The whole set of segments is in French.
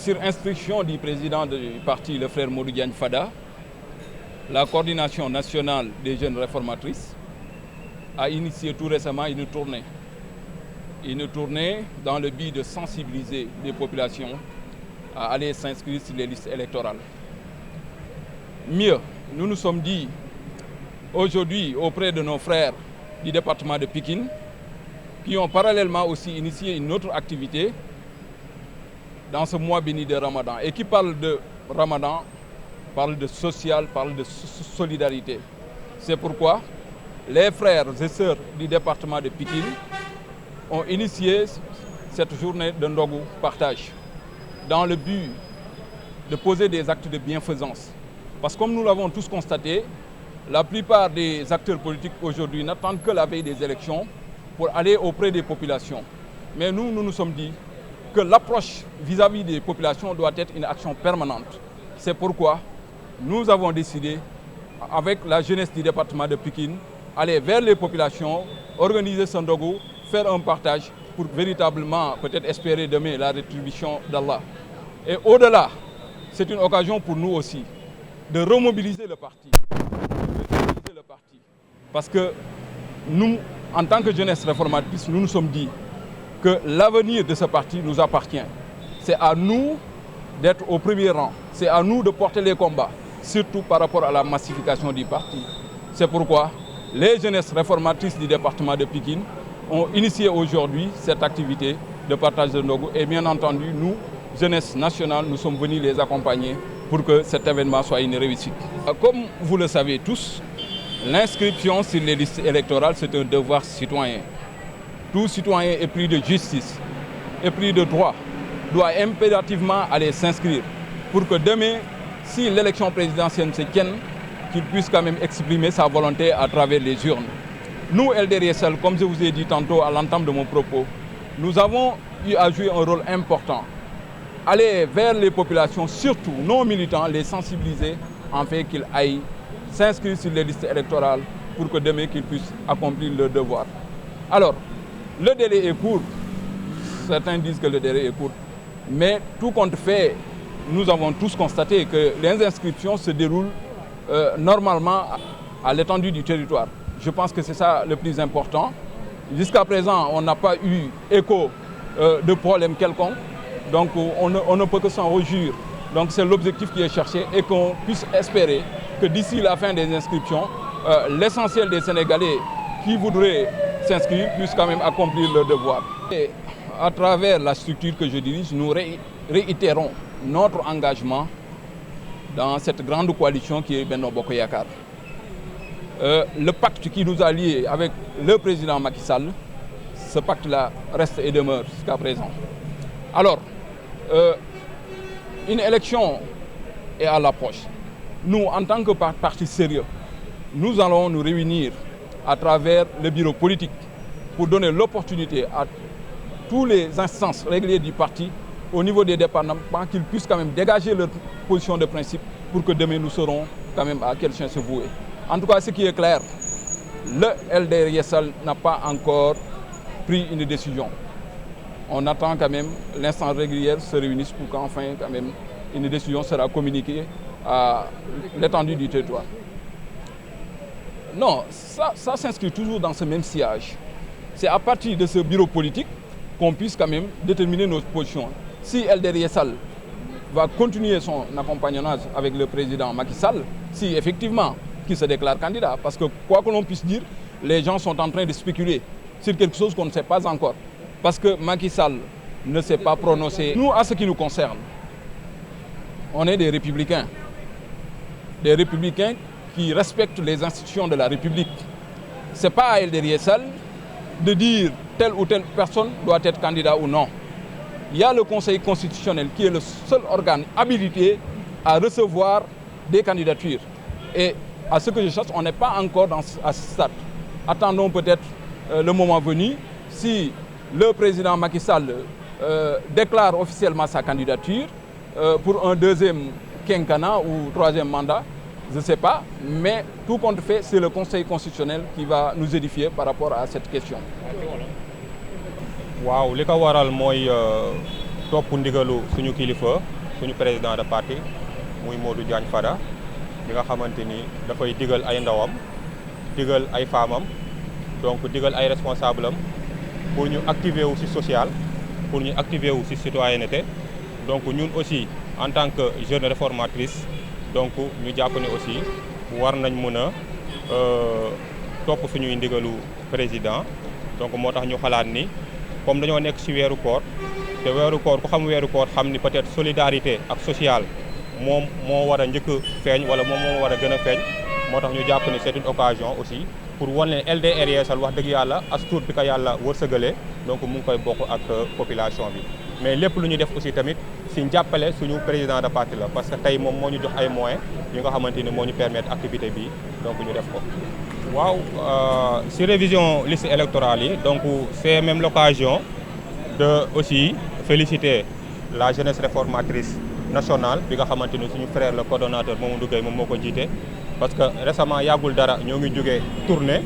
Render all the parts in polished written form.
Sur instruction du président du parti, le frère Modou Diagne Fada, la coordination nationale des jeunes réformatrices a initié tout récemment une tournée. Une tournée dans le but de sensibiliser les populations à aller s'inscrire sur les listes électorales. Mieux, nous nous sommes dit aujourd'hui auprès de nos frères du département de Pikine qui ont parallèlement aussi initié une autre activité dans ce mois béni de Ramadan et qui parle de Ramadan, parle de social, parle de solidarité. C'est pourquoi les frères et sœurs du département de Pikine ont initié cette journée de Ndogu partage dans le but de poser des actes de bienfaisance. Parce que comme nous l'avons tous constaté, la plupart des acteurs politiques aujourd'hui n'attendent que la veille des élections pour aller auprès des populations. Mais nous nous sommes dit que l'approche vis-à-vis des populations doit être une action permanente. C'est pourquoi nous avons décidé, avec la jeunesse du département de Pikine, aller vers les populations, organiser ce Ndogu, faire un partage pour véritablement peut-être espérer demain la rétribution d'Allah. Et au-delà, c'est une occasion pour nous aussi de remobiliser le parti. Parce que nous, en tant que jeunesse réformatrice, nous nous sommes dit que l'avenir de ce parti nous appartient. C'est à nous d'être au premier rang. C'est à nous de porter les combats, surtout par rapport à la massification du parti. C'est pourquoi les jeunesses réformatrices du département de Pikine ont initié aujourd'hui cette activité de partage de Ndogu. Et bien entendu, nous, jeunesse nationale, nous sommes venus les accompagner pour que cet événement soit une réussite. Comme vous le savez tous, l'inscription sur les listes électorales, c'est un devoir citoyen. Tout citoyen épris de justice, épris de droit, doit impérativement aller s'inscrire pour que demain, si l'élection présidentielle se tienne, qu'il puisse quand même exprimer sa volonté à travers les urnes. Nous, LDRSL, comme je vous ai dit tantôt à l'entame de mon propos, nous avons eu à jouer un rôle important. Aller vers les populations, surtout nos militants, les sensibiliser afin qu'ils aillent s'inscrire sur les listes électorales pour que demain qu'ils puissent accomplir leur devoir. Alors, le délai est court. Certains disent que le délai est court. Mais tout compte fait, nous avons tous constaté que les inscriptions se déroulent normalement à l'étendue du territoire. Je pense que c'est ça le plus important. Jusqu'à présent, on n'a pas eu écho de problème quelconque. Donc on ne peut que s'en réjouir. Donc c'est l'objectif qui est cherché et qu'on puisse espérer que d'ici la fin des inscriptions, l'essentiel des Sénégalais qui voudraient s'inscrire puissent quand même accomplir leur devoir. Et à travers la structure que je dirige, nous réitérons notre engagement dans cette grande coalition qui est Benno Bokk Yakaar. Le pacte qui nous a liés avec le président Macky Sall, ce pacte-là reste et demeure jusqu'à présent. Alors, une élection est à l'approche. Nous, en tant que parti sérieux, nous allons nous réunir à travers le bureau politique pour donner l'opportunité à tous les instances régulières du parti au niveau des départements qu'ils puissent quand même dégager leur position de principe pour que demain nous saurons quand même à quel chien se vouer. En tout cas, ce qui est clair, le LDRSL n'a pas encore pris une décision. On attend quand même l'instance régulière se réunisse pour qu'enfin quand même une décision sera communiquée à l'étendue du territoire. Non, ça s'inscrit toujours dans ce même sillage. C'est à partir de ce bureau politique qu'on puisse quand même déterminer nos positions. Si LDRSL va continuer son accompagnonnage avec le président Macky Sall, si effectivement qu'il se déclare candidat, parce que quoi que l'on puisse dire, les gens sont en train de spéculer sur quelque chose qu'on ne sait pas encore. Parce que Macky Sall ne s'est pas prononcé. Nous, à ce qui nous concerne, on est des républicains. Des républicains qui respectent les institutions de la République. Ce n'est pas à LDRSL de dire telle ou telle personne doit être candidat ou non. Il y a le Conseil constitutionnel qui est le seul organe habilité à recevoir des candidatures. Et à ce que je cherche, on n'est pas encore à ce stade. Attendons peut-être le moment venu. Si le président Macky Sall déclare officiellement sa candidature pour un deuxième quinquennat ou troisième mandat, je ne sais pas, mais tout compte fait, c'est le Conseil constitutionnel qui va nous édifier par rapport à cette question. waaw li ko waral mooy topp ndigalu suñu kilifa suñu président de parti muy Modou Diagne Fada bi nga xamante ni dafay digal ay ndawam digal ay femmes donc digal ay responsables am pour ñu activer wu ci social pour ñu activer wu ci citoyenneté donc ñun aussi en tant que jeune réformatrice donc ñu jàpp ne aussi war nañ mën a topp suñuy ndigalu président donc moo tax ñu xalaat ni comme dañoo nekk ci weeru koor te weeru koor ku xam weeru koor xam ni peut-être solidarité ak social moom moo war a njëkk feeñ wala moom moo war a gën a feeñ moo tax ñu jàpp ni c'est une occasion aussi pour wan leen LDR Yeesal wax dëgg yàlla as tuut bi ko yàlla wërsëgalee donc mu ngi koy bokk ak population bi mais lépp lu ñu def aussi tamit si jàppale suñu président de parti la parce que tey moom moo ñu jox ay moyens yi nga xamante ni moo ñu permettre activité bi donc ñu def ko. waaw si révision liste électorale yi donc c'est même l'occasion de aussi féliciter la jeunesse réformatrice nationale bi nga xamante ni suñu frère le coordonnateur Mamadou Gueye moom moo ko jiite. parce que récemment yàggul dara ñoo ngi jógee tournée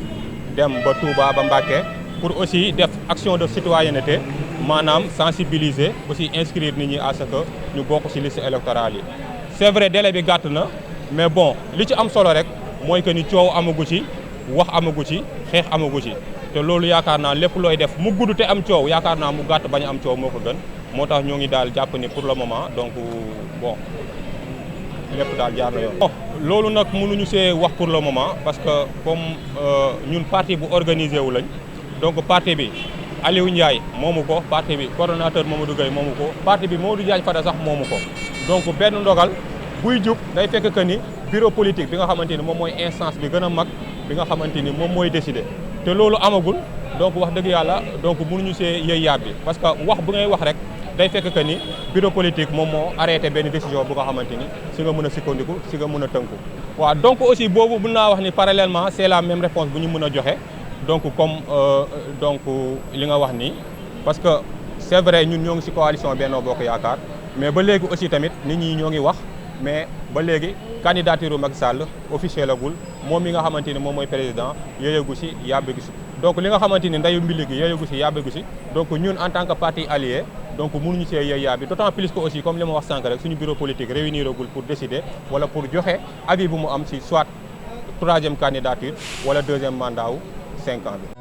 dem ba Touba ba Mbacké pour aussi def action de citoyenneté maanaam sensibiliser aussi inscrire nit ñi à ce que ñu bokk ci liste électorale yi. c'est vrai délai bi gàtt na mais bon li ci am solo rek mooy que ni coow amagu ci wax amagu ci xeex amagu ci te loolu yaakaar naa lépp looy def mu gudd te am coow yaakaar naa mu gàtt bañ a am coow moo ko gën moo tax ñoo ngi daal jàpp ni pour le moment donc bon. lépp daal jaar na yoon. loolu nag mënuñu see wax pour le moment parce que comme ñun parti bu organisé wu lañ donc parti bi Aliou Ndiaye moomu ko parti bi coordonnateur Mamadou Gueye moomu ko parti bi Modou Diagne Fada sax moomu ko donc benn ndogal buy jub day fekk que ni bureau politique bi nga xamante ni moom mooy instance bi gën a mag bi nga xamante ni moom mooy décider te loolu amagul donc wax dëgg yàlla donc mënuñu see yëy yàbbi parce que wax bu ngay wax rek. day fekk que ni bureau politique moom moo arrêté benn décision bu nga xamante ni si nga mën a sukkandiku si nga mën a tënku. waaw donc aussi boobu mën naa wax ni parallèlement c'est la même réponse bu ñu mën a joxe donc comme donc li nga wax nii parce que c'est vrai ñun ñoo ngi si coalition Benno Bokk Yaakaar mais ba léegi aussi tamit nit ñi ñoo ngi wax mais ba léegi candidature Macky Sall officiel agul moom mi nga xamante ni moom mooy président yéeyagu si yàbbigu si donc li nga xamante ni ndayu mbili gi yéeyagu si yàbbigu si donc ñun en tant que parti allié. donc mënuñu see yey yaa bi d'autant plus que aussi comme li ma wax sànq rek suñu bureau politique réuniragul pour décider wala pour joxe avis bu mu am ci soit troisième candidature wala deuxième mandat wu 5 ans bi